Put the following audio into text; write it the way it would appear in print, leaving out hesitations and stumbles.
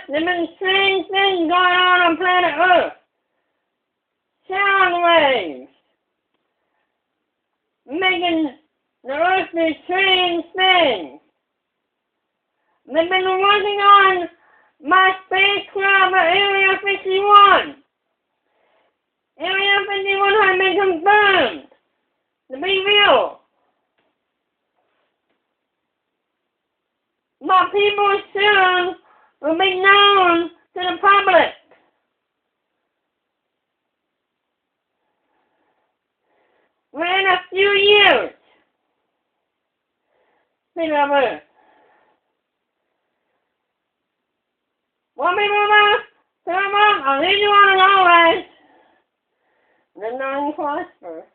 there's been strange things going on planet Earth. Sound waves. Making the Earth do strange things. They've been working on my spacecraft at Area 51. Area 51 has been confirmed to be real. But people soon will be known to the public. Within a few years. People of Earth. Want me to come up? I'll leave you on as always. The non-phosphorus.